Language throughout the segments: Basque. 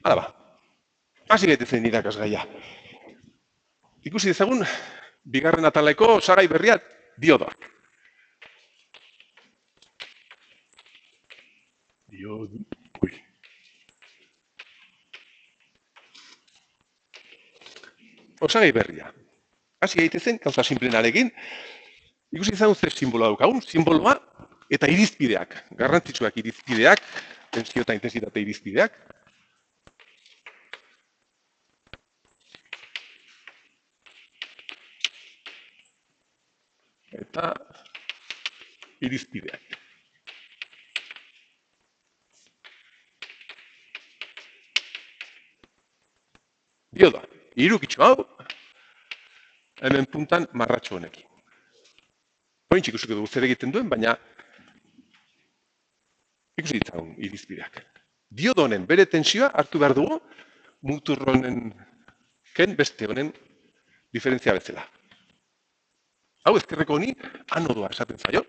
Hala ba, hasi gaitezen irakasgaia. Ikusi dezagun, bigarren ataleko osagai berria diodoak. Diodo, ui. Osagai berria. Hasi gaitezen, gauza simplenarekin, ikusi dezagun zer simboloa daukagun, simboloa eta irizpideak, garrantzitsuak irizpideak, tensio eta intensitate irizpideak. Eta irizpideak. Dioda, irukitxo hau, hemen puntan marratxo honekin. Oin ikusiko dugu zer egiten duen, baina ikusi ditzagun irizpideak. Diodo honen bere tensioa hartu behar dugu mutur honen ken beste honen diferentzia bezala. Hau ezkerreko honi anodoa esaten zaio,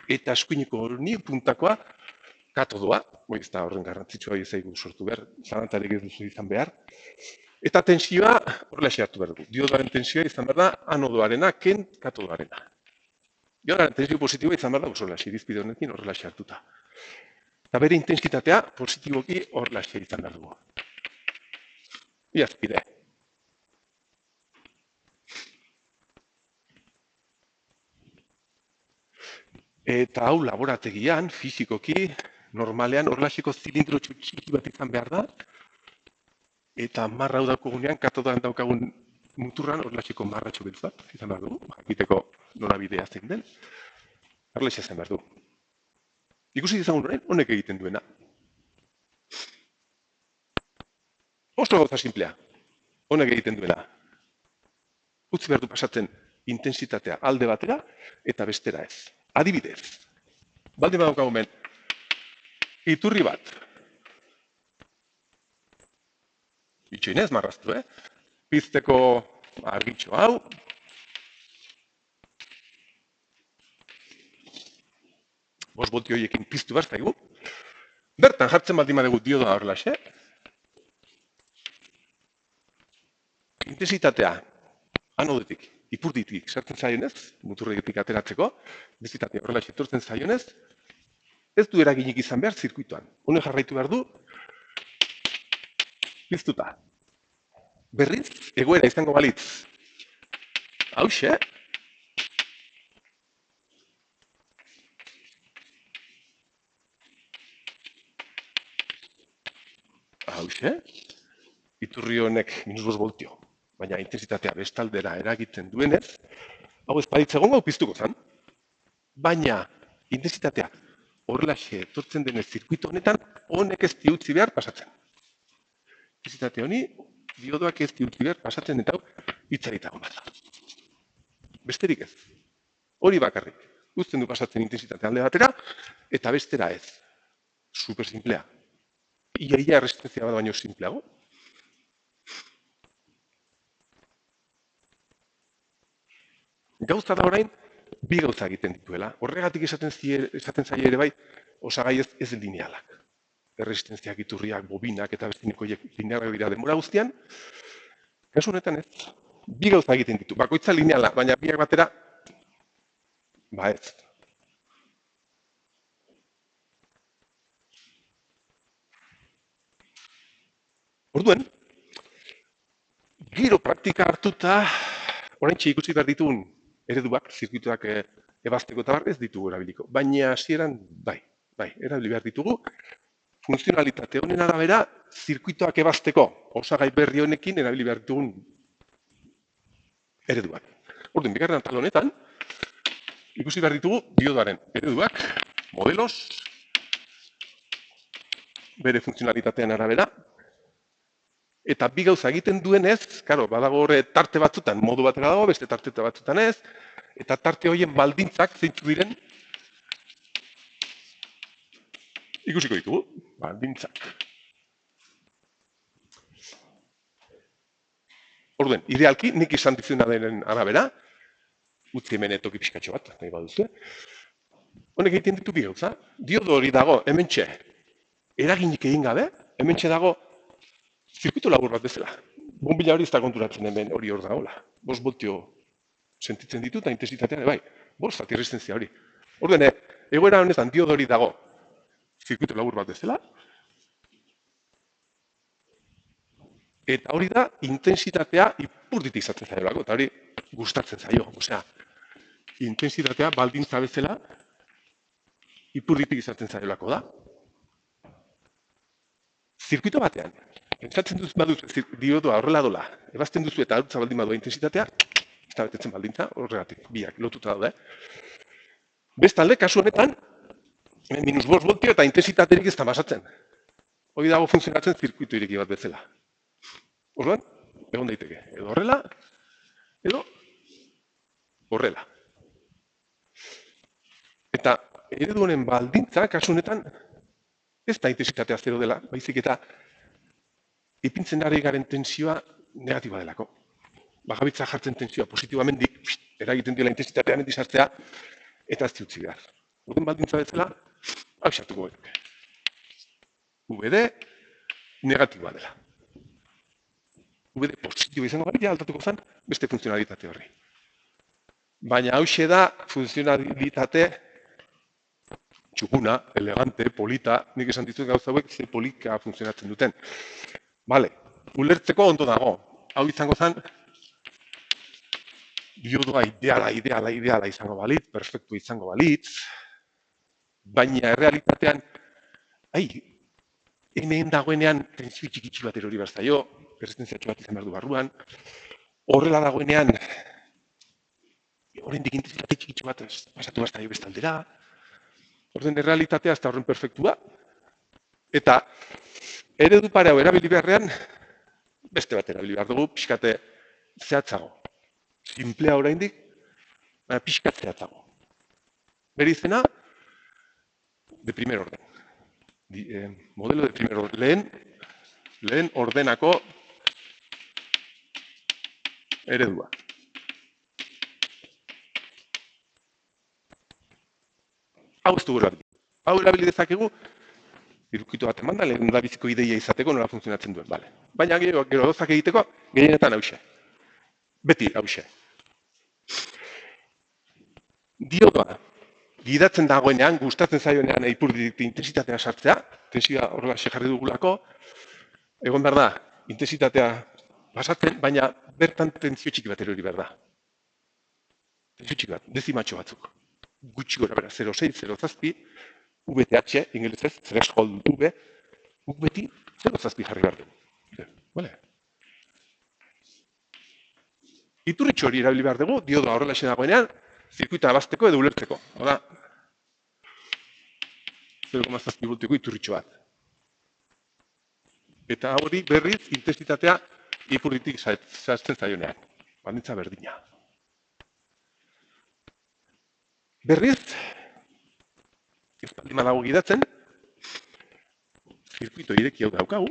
eta eskuineko honi puntakoa katodoa, ez da horren garrantzitsua izaigu sortu behar, zalantzarek ez duzu izan behar, eta tensioa horrela hartu behar dugu. Diodoaren tensioa izan behar da anodoarena ken katodoarena. Diodoaren tensio positiboa izan behar da horrela irizpide honekin horrela hartuta. Eta bere intensitatea positiboki horrela izan behar dugu. Iazpide. Eta hau laborategian, fizikoki, normalean horrelaxeko zilindro txiki bat izan behar da, eta marra hau daukagunean, katodan daukagun muturran horrelaxeko marratxo beltz bat izan behar dugu, jakiteko norabidea zein den, horrelaxe izan behar du. Ikusi dizagun horren, honek egiten duena. Oso gauza simplea, honek egiten duena. Utzi behar du pasatzen intensitatea alde batera eta bestera ez. Adibidez, baldin badaukagun ben, iturri bat, itxoinez marraztu, pizteko argitxo hau, bost voltio horiekin piztu behar zaigu, bertan jartzen baldin badugu diodoa horrelaxe, intensitatea anodetik, ipurditik sartzen zaionez, muturretik ateratzeko, intensitatea horrelaxe etortzen zaionez, ez du eraginik izan behar zirkuituan. Honek jarraitu behar du, piztuta. Berriz, egoera izango balitz. Hauxe. Hauxe. Iturri honek -5 voltio. Baina intensitatea bestaldera eragiten duenez, hau ez baditzegon hau piztuko zen. Baina intensitatea horrelaxe etortzen denez zirkuito honetan, honek ez diutzi behar pasatzen. Intensitate honi, diodoak ez diutzi behar pasatzen eta hau hitzarita hon bat da. Besterik ez. Hori bakarrik. Uzten du pasatzen intensitate alde batera, eta bestera ez. Super simplea. Ia erresistentzia bat baino simpleago. Gauza da orain, bi gauza egiten dituela. Horregatik esaten zaie ere bai, osagai ez linealak. Erresistentziak, iturriak, bobinak eta bestineko linealak dira denbora guztian. Kasu honetan ez, bi gauza egiten ditu. Bakoitza lineala, baina biak batera, ba ez. Orduen, giro praktika hartuta, oraintxe ikusi behar ditugun ereduak, zirkuituak ebazteko eta ez ditugu erabiliko. Baina hasieran bai, erabili behar ditugu, funtzionalitate honen arabera, zirkuitoak ebazteko osagai berri honekin erabili behar ditugun ereduak. Orduen, bigarren atal honetan, ikusi behar ditugu diodoaren ereduak, modelos, bere funtzionalitatean arabera, eta bi gauza egiten duenez, karo, badago horre tarte batzutan modu batera dago, beste tarte batzutan ez, eta tarte horien baldintzak zeintzu diren ikusiko ditugu, baldintzak. Orduen, idealki, nik izan dizuna denen arabera, utzi hemen etoki pixkatxo bat, nahi baduzu. Honek egiten ditu bi gauza. Diodo hori dago, hementxe, eraginik egin gabe, hementxe dago Zirkuito labur bat bezala. Bombila hori ez da konturatzen hemen hori hor dagoela. 5 voltio sentitzen ditu eta intensitatean bai. 5 zati resistentzia hori. Orduan, egoera honetan diodo hori dago zirkuito labur bat bezala. Eta hori da intensitatea ipurditik izaten zaiolako, eta hori gustatzen zaio. Osea, intensitatea baldintza bezala ipurditik izaten zaiolako da. Zirkuito batean, pentsatzen duz baduz diodoa horrela dola, ebazten duzu eta hartza baldin badua intensitatea, ez da betetzen baldintza, horregatik, biak lotuta daude. Bestalde, kasu honetan, -5 voltio eta intensitaterik ez da basatzen. Hori dago funtzionatzen zirkuito ireki bat bezala. Orduan, egon daiteke, edo horrela, edo horrela. Eta eredu honen baldintza, kasu honetan, ez da intensitatea zero dela, baizik eta ipintzen ari garen tensioa negatiba delako. Bagabitza jartzen tensioa positibamendik, eragiten diola intensitatean sartzea, eta ez utzi behar. Orduan baldintza bezala, hau sartuko genuke. VD negatiboa dela. VD positibo izango gara, altatuko zen beste funtzionalitate horri. Baina hauxe da funtzionalitate txukuna, elegante, polita, nik esan ditut gauza hauek ze polika funtzionatzen duten. Bale, ulertzeko ondo dago. Hau izango zen, diodoa ideala izango balitz, perfektu izango balitz, baina errealitatean, hemen dagoenean tensio txikitsu bat erori behar zaio, resistentziatxo bat izan behar du barruan, horrela dagoenean, oraindik intentsitate txikitsu bat pasatu behar zaio bestaldera, orden errealitatea ez da horren perfektua, eta eredu pare hau erabili beharrean, beste bat erabili behar dugu, pixkate zehatzago. Simplea oraindik, baina pixkat zehatzago. Bere izena, de primer orden. Modelo de primer orden. Lehen ordenako eredua. Hau ez dugu erabili. Hau erabili dezakegu, zirkuito bat eman da, lehen da biziko ideia izateko nola funtzionatzen duen. Vale. Baina gero gauzak egiteko, gehienetan hauxe. Beti hauxe. Diodoa, gidatzen dagoenean, gustatzen zaionean ipurditik intensitatea sartzea, tensioa horrela jarri dugulako, egon behar da, intensitatea pasatzen, baina bertan tensio txiki bat erori behar da. Tensio txiki bat, dezimatxo batzuk. Gutxi gora bera, 0,6, 0,7, VTH, ingelesez, threshold V, guk beti 0,7 jarri behar dugu. Vale. Iturritxo hori erabili behar dugu, diodoa horrela dagoenean, zirkuita abasteko edo ulertzeko. Hora, 0,7 voltiko iturritxo bat. Eta hori berriz intensitatea ipurditik zehazten zaionean. Baldintza berdina. Berriz, ez baldin badago gidatzen, zirkuito ireki hau daukagu,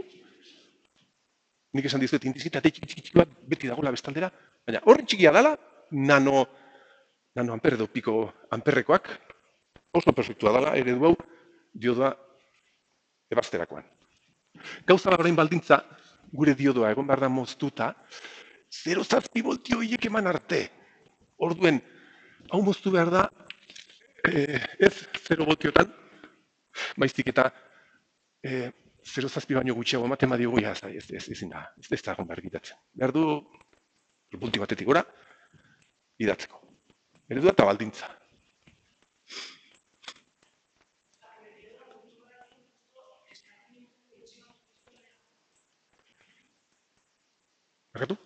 nik esan dizuet intensitate txiki bat beti dagoela bestaldera, baina horren txikia dela, nano amper edo piko amperrekoak, oso perfektua dela, eredu hau diodoa ebasterakoan. Gauza da orain baldintza, gure diodoa egon behar da moztuta, 0,7 voltio hiek eman arte. Orduen, hau moztu behar da, ez 0 voltiotan, baizik eta 0,7 baino gutxiago ematen badiogu, ezin da, ez da egon behar gitatzen. Behar du, voltio batetik gora, idatzeko. Eredua eta baldintza. Bakatu?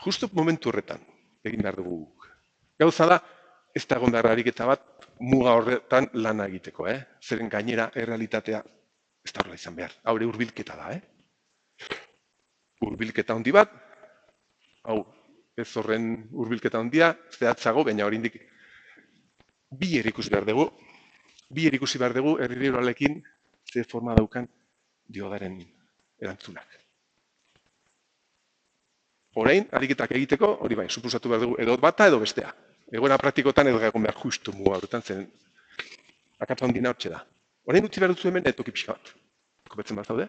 Justo momentu horretan egin behar dugu. Gauza da, ez da egon behar ariketa bat muga horretan lana egiteko. Zeren gainera, errealitatea ez da horrela izan behar. Haure hurbilketa da. Hurbilketa handi bat, hau ez horren hurbilketa handia, zehatzago, baina oraindik bi ikusi behar dugu. Bi ikusi behar dugu erriruralekin ze forma daukan diodaren erantzunak. Orain, ariketak egiteko, hori bai, suposatu behar dugu edo bata edo bestea. Egoera praktikotan ez egon behar justu muga horretan zen akatza handina hortxe da. Orain utzi behar duzu hemen etoki pixka bat. Kopetzen bat zaude.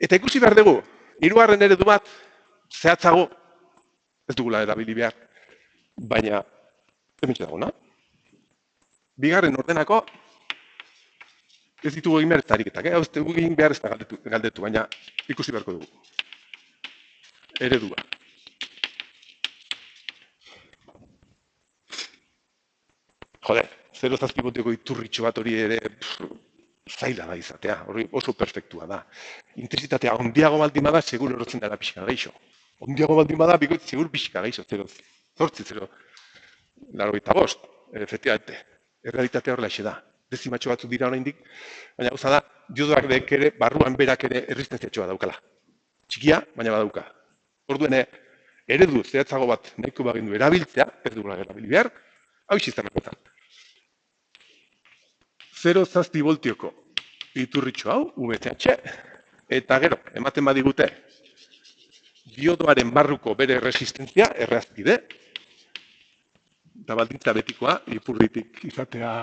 Eta ikusi behar dugu, hirugarren eredu bat, zehatzago, ez dugula erabili behar, baina hemen dagoena. Bigarren ordenako, ez ditugu egin behar ez tariketak, hau ez dugu egin behar ez da galdetu, baina ikusi beharko dugu. Eredua. Joder, 0,7 voltioko iturritxo bat hori ere zaila da izatea, hori oso perfektua da. Intensitatea ondiago baldin bada, segur erotzen dela pixka gaixo. Ondiago baldin bada, bikoitz segur pixka gaixo, 0,85, efectivamente. Errealitatea horrela da. Dezimatxo batzuk dira oraindik, baina gauza da, diodoak ere, barruan berak ere erresistenziatxoa daukala. Txikia, baina badauka. Orduen, eredu zehatzago bat nahiko bagindu erabiltzea, ez dugula erabili behar, hau iziztanakotan. 0,7 voltioko iturritxo hau, VTH, eta gero, ematen badigute, diodoaren barruko bere resistentzia, errazpide, eta baldintza betikoa, ipurditik izatea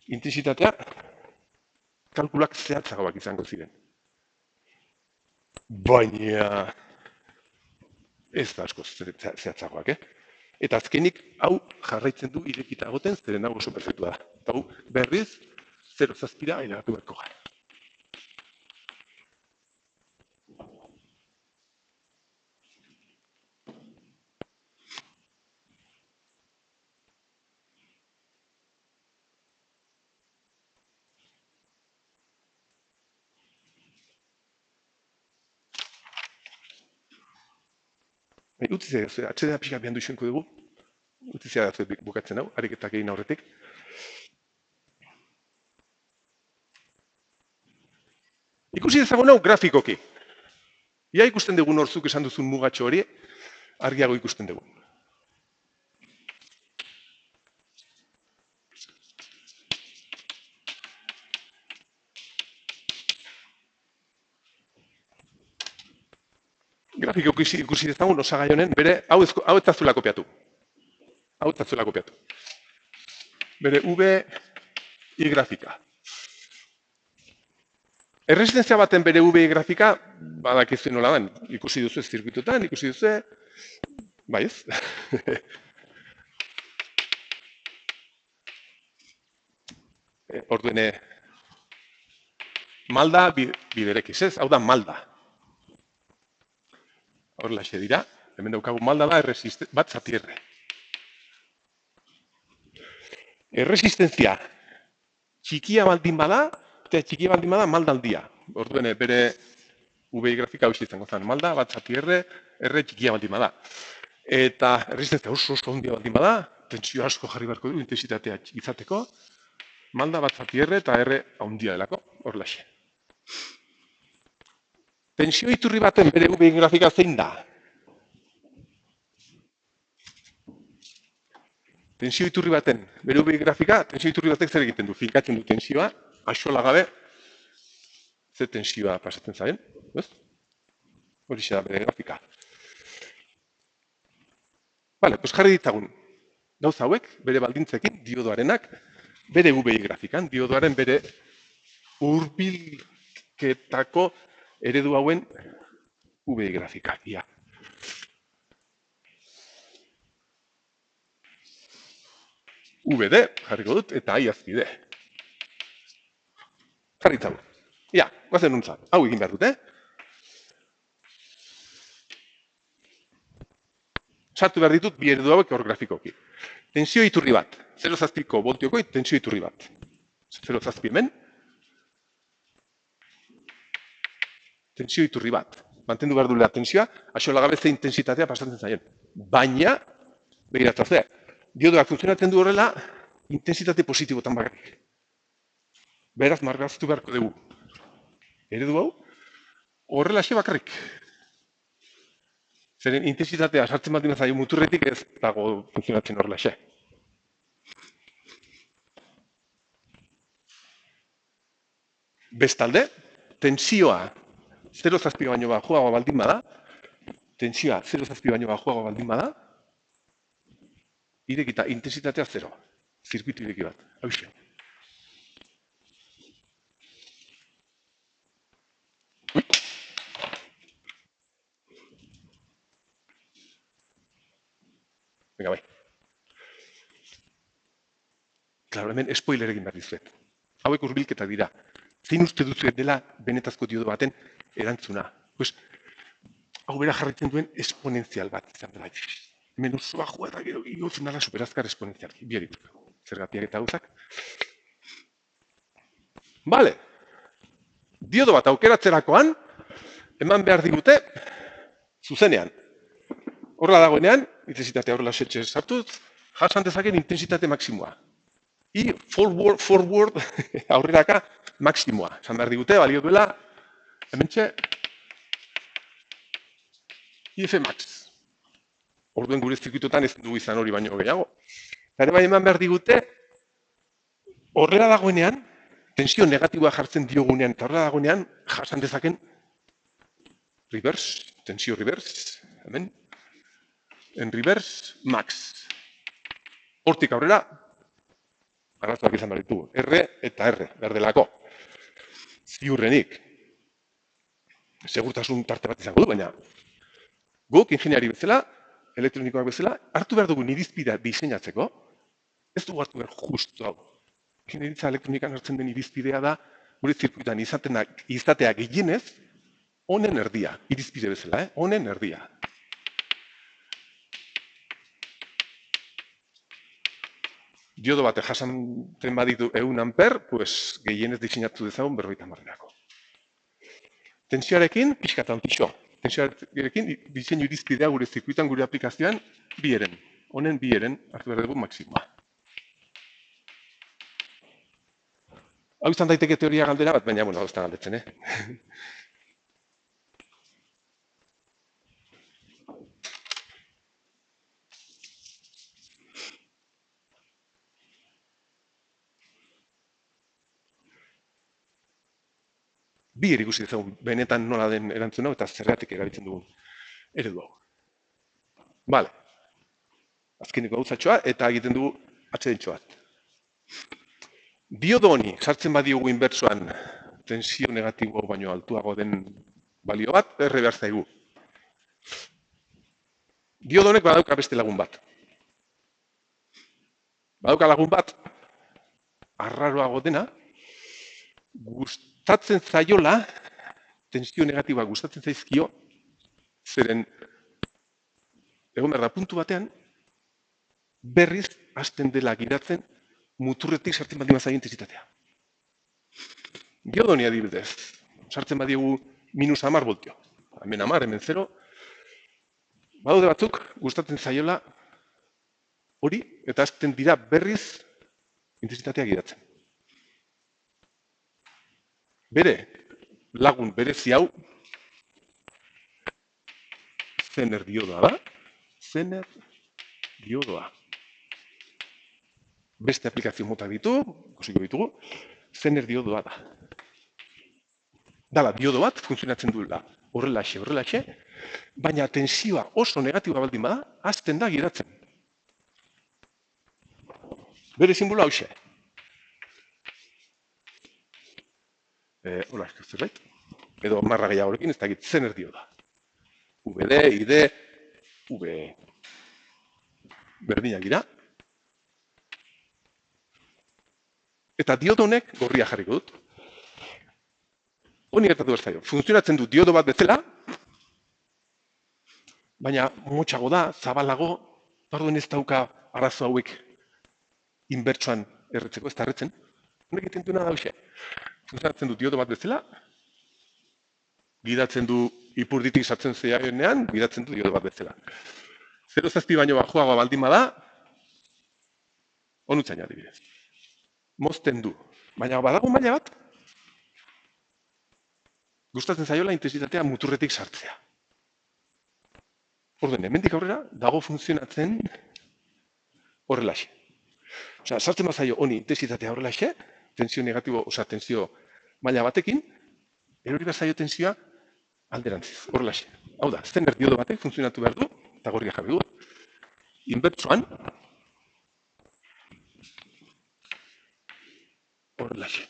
intensitatea, kalkulak zehatzagoak izango ziren. Baina ez da asko zehatzagoak, Eta azkenik, hau jarraitzen du irekita egoten, zeren hau oso perfektua da. Eta hau berriz, 0,7 ailegatu beharko gara. Utzi zera, atxedea pixka behan duixenko dugu. Utzi zera bukatzen hau, ariketak egin aurretik. Ikusi dezagun hau grafikoki. Ia ikusten dugu norzuk esan duzun mugatxo hori, argiago ikusten dugu. Grafikoki ikusi dezagun osagai honen, bere, hau ez da kopiatu. Hau ez da kopiatu. Bere V I grafika. Erresistentzia baten bere V grafika, badakizu nola den, ikusi duzu zirkuitutan, ikusi duzu, bai ez? Orduen, malda biderekiz, ez? Hau da malda. Horrela xe dira, hemen daukagu malda da bat zatierre. Erresistentzia txikia baldin bada, malda aldia. Orduen, bere VI grafika hau izango zen, malda bat zatierre, erre txikia baldin bada. Eta erresistentzia oso handia baldin bada, tentsio asko jarri beharko du, intensitatea izateko, malda bat zatierre eta erre handia delako, horrela xe. Tensio iturri baten bere VI grafika zein da? Tensio iturri baten bere VI grafika, tensio iturri batek zer egiten du? Finkatzen du tensioa, axola gabe, ze tensioa pasatzen zaren, hori da bere grafika. Bale, pues jarri ditzagun, gauza hauek, bere baldintzekin, diodoarenak, bere VI grafikan, diodoaren bere hurbilketako eredu hauen VI grafika. Ia. VD, jarriko dut, eta I azpide. Jarri ditzagun. Ia, guazen nuntzat. Hau egin behar dut, Sartu behar ditut bi eredu hauek hor grafikoki. Tensio iturri bat. 0,7 voltioko tensio iturri bat. 0,7 hemen. Tensio iturri bat. Mantendu behar duela tensioa, axola gabe ze intensitatea pasatzen zaien. Baina, begiratzen zea, diodoak funtzionatzen du horrela, intensitate positibotan bakarrik. Beraz, margaztu beharko dugu. Eredu hau, horrela xe bakarrik. Zeren intensitatea sartzen bat zaio muturretik ez dago funtzionatzen horrela xe. Bestalde, tensioa 0,7 baino baxuago baldin bada, tensioa 0,7 baino baxuago baldin bada, irekita, intensitatea 0. Zirkuitu ireki bat. Hauxe. Venga, bai. Claro, hemen spoiler egin behar dizuet. Hauek hurbilketak dira. Zein uste duzuet dela benetazko diodo baten erantzuna? Pues, hau bera jarritzen duen esponentzial bat izan dela. Hemen osoa joa eta gero igotzen dela superazkar esponentzial. Biari, zergatiak eta gauzak. Bale. Diodo bat aukeratzerakoan, eman behar digute zuzenean. Horrela dagoenean, intensitatea horrela setxe sartuz, jasan dezaken intensitate maksimoa. I forward aurreraka maksimoa. Esan behar digute, balio duela, hementxe, IF max. Orduen gure zirkuitotan ez dugu izan hori baino gehiago. Eta bai eman behar digute, horrela dagoenean, tensio negatiboa jartzen diogunean, eta horrela dagoenean, jasan dezaken reverse, tensio reverse, hemen, en reverse max. Hortik aurrera, arazoak izan behar ditugu. R eta R, berdelako. Ziurrenik. Segurtasun tarte bat izango du, baina guk, ingeniari bezala, elektronikoak bezala, hartu behar dugu irizpidea diseinatzeko, ez dugu hartu behar justu hau. Ingenieritza elektronikan hartzen den irizpidea da, gure zirkuitan izatea gehienez, honen erdia, irizpide bezala, honen erdia. Diodo bate jasanten baditu 100 amper, pues gehienez diseinatu dezagun 50 Tensioarekin, pixkatan pixo. Tensioarekin, diseinu irizpidea gure zirkuitan, gure aplikazioan, bi eren. Honen bi eren, hartu behar dugu maksimoa. Hau izan daiteke teoria galdera bat, baina, bueno, hau ez da galdetzen, Bi ikusi dezagun, benetan nola den erantzun hau, eta zergatik erabiltzen dugun eredu hau. Bale. Azkeniko gauzatxoa, eta egiten dugu atxedentxo bat. Diodo honi, sartzen badiogu inbertsoan, tensio negatibo baino altuago den balio bat, erre behar zaigu. Diodo honek badauka beste lagun bat. Badauka lagun bat, arraroago dena, gustatzen zaiola, tensio negatiboa gustatzen zaizkio, zeren, egon behar da, puntu batean, berriz hasten dela giratzen, muturretik sartzen baldin bazaio intensitatea. Diodo honi adibidez, sartzen badiegu -10 voltio. Hemen 10, hemen 0. Badaude batzuk, gustatzen zaiola hori, eta hasten dira berriz intensitatea giratzen. Bere, lagun berezi hau, zener diodoa da, zener diodoa. Beste aplikazio mota ditu, ikusiko ditugu, zener diodoa da. Dala, diodo bat, funtzionatzen duela horrelaxe, baina tensioa oso negatiboa baldin bada, hasten da giratzen. Bere simbolo hauxe. Hola, zerbait. Edo marra gehiagorekin, ez da egit, zener dioda. VD, ID, V. Berdinak dira. Eta diodo honek gorria jarriko dut. Honi gertatu behar zaio. Funtzionatzen du diodo bat bezala, baina motxago da, zabalago, orduen ez dauka arazo hauek inbertsoan erretzeko, ez da erretzen. Honek egiten duena da hoxe. Funtzionatzen du diodo bat bezala, gidatzen du ipurditik sartzen zeanean, gidatzen du diodo bat bezala. 0,7 baino bajoagoa baldin bada, onutzaina adibidez. Mozten du. Baina badago maila bat, gustatzen zaiola intensitatea muturretik sartzea. Orduen, hemendik aurrera, dago funtzionatzen horrelaxe. Osea, sartzen bazaio honi intensitatea horrelaxe, tensio negatibo, osea, tensio maila batekin, erori bazaio tensioa alderantziz, horrelaxe. Hau da, zener diodo batek funtzionatu behar du, eta gorria jarri du. Inbertsoan, horrelaxe.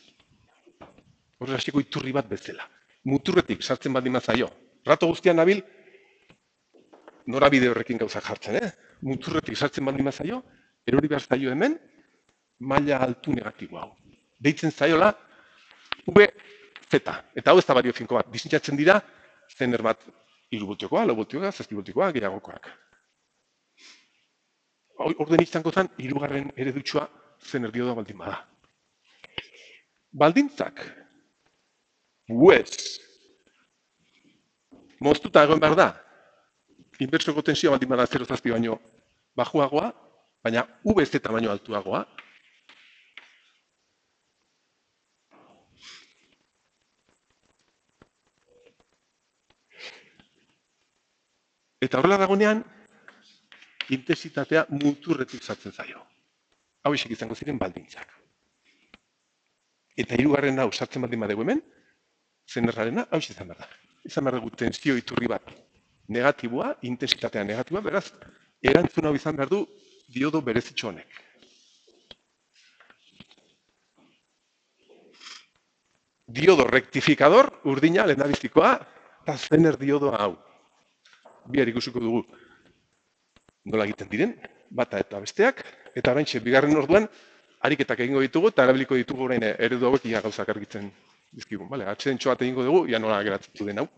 Horrelaxeko iturri bat bezala. Muturretik sartzen baldin bazaio. Rato guztian nabil, norabide horrekin gauza jartzen, Muturretik sartzen baldin bazaio, erori behar zaio hemen, maila altu negatibo hau. Deitzen zaiola, VZ. Eta hau ez da bario finko bat. Disintzatzen dira, zener bat 3 voltiokoa, 4 voltiokoa, 7 voltiokoa, gehiagokoak. Orden izango zen, 3. eredutxoa zener dioda baldin bada. Baldintzak, UES, moztuta egon behar da, inbertsoko tensioa baldin bada 0,7 baino bajuagoa, baina VZ baino altuagoa. Eta horrela dagoenean, intensitatea muturretik sartzen zaio. Hau esek izango ziren baldintzak. Eta 3. hau sartzen baldin badegu hemen, zenerrarena hau izan behar da. Izan behar dugu tensio iturri bat negatiboa, intensitatea negatiboa, beraz, erantzun hau izan behar du diodo berezitxo honek. Diodo rektifikador, urdina, lehendabizikoa, eta zener diodoa hau. Bihar ikusiko dugu nola egiten diren, bata eta besteak, eta oraintxe bigarren orduan, ariketak egingo ditugu, eta erabiliko ditugu orain eredu hauek ia gauzak argitzen dizkigun. Atxedentxo bat egingo dugu, ia nola geratzen den hau.